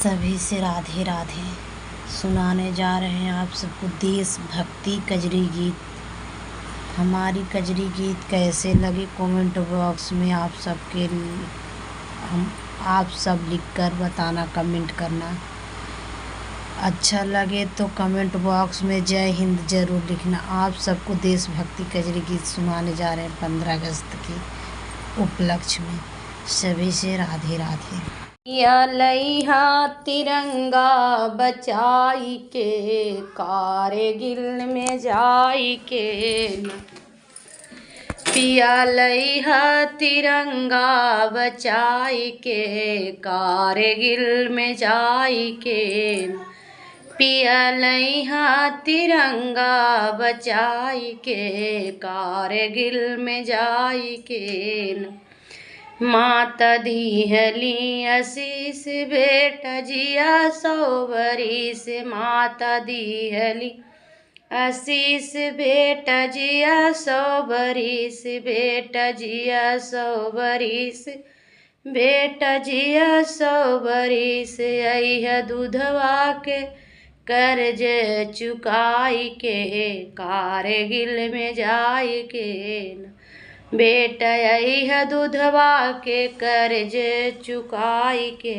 सभी से राधे राधे। सुनाने जा रहे हैं आप सबको देशभक्ति कजरी गीत। हमारी कजरी गीत कैसे लगे कमेंट बॉक्स में आप सब लिखकर बताना, कमेंट करना। अच्छा लगे तो कमेंट बॉक्स में जय हिंद ज़रूर लिखना। आप सबको देशभक्ति कजरी गीत सुनाने जा रहे हैं 15 अगस्त के उपलक्ष्य में। सभी से राधे राधे। पिया लइहा तिरंगा बचाई के, कारगिल में जाई के। पिया लइहा तिरंगा बचाई के, कारगिल में जाई के। पिया लइहा तिरंगा बचाई के, कारगिल में जाई के। माता दीहली आशीष बेटा जिया 100 बरिस। माता दीहली आशीष बेटा जिया 100 बरिस। बेटा जिया 100 बरिस। बेटा जिया 100 बरिस। अइह दूधवा के कर्ज चुकाई के, कारगिल में जाई के। बेटा अइह दूधवा के कर्ज चुकाई के,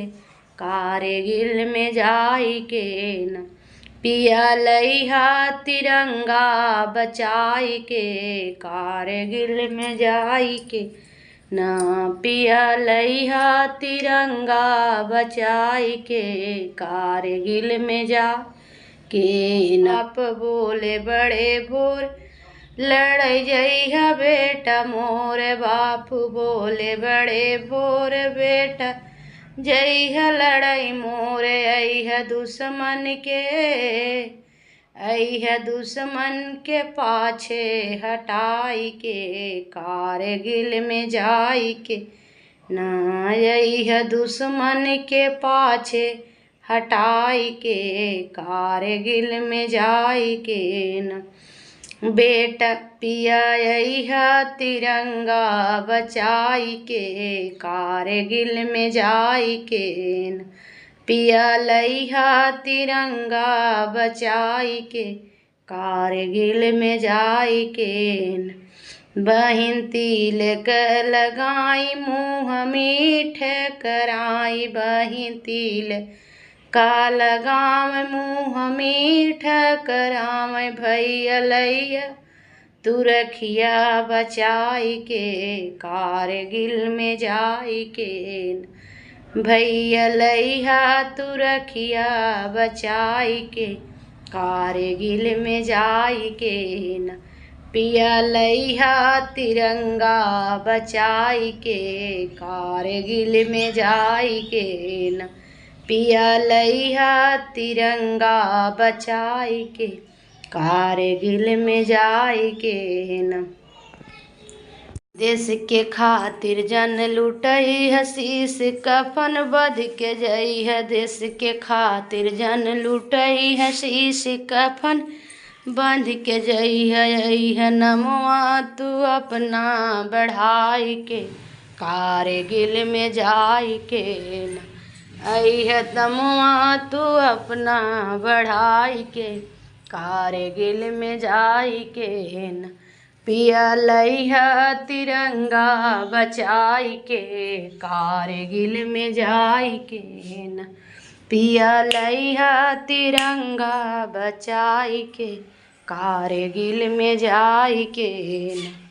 कारगिल में जाई के न। पिया लइहा तिरंगा बचाई के, कारगिल में जाई के न। पिया लइहा तिरंगा बचाई के, कारगिल में जा के न। आप बोले बड़े भोर लड़ जइहा बेटा मोर। बापू बोले बड़े भोर बेटा जइहा लड़ई मोर। अइहा दुश्मन के पाछे हटाई के, कारगिल में जाई के न। अइहा दुश्मन के पाछे हटाई के, कारगिल में जाई के न। बेटा पिया अइहा तिरंगा बचाई के, कारगिल में जाई के न। पिया लइहा तिरंगा बचाई के, कारगिल में जाई के न। बहिन तिलक लगाई मुँह मीठ कराई। बहिन तिलक का लगाम मुँह मीठ कराम। भैया लइहा तू रखिया बचाई के, कारगिल में जाई के न। भैया लइहा तू रखिया बचाई के, कारगिल में जाई के न। पिया लइहा तिरंगा बचाई के, कारगिल में जाई के न। पिया लइहा तिरंगा बचाई के, कारगिल में जाई के न। देश के खातिर जन लुटई हसीस कफन बध के जइह। देश के खातिर जन लुटई हसीस कफन बंध के जइह। अइह नमवा तू अपना बढ़ाई के, कारगिल में जाई के न। अइह दमुआ तू अपना बढ़ाई के, कारगिल में जाई के न। पिया लइहा तिरंगा बचाई के, कारगिल में जाई के न। पिया लइहा तिरंगा बचाई के, कारगिल में जाई के न।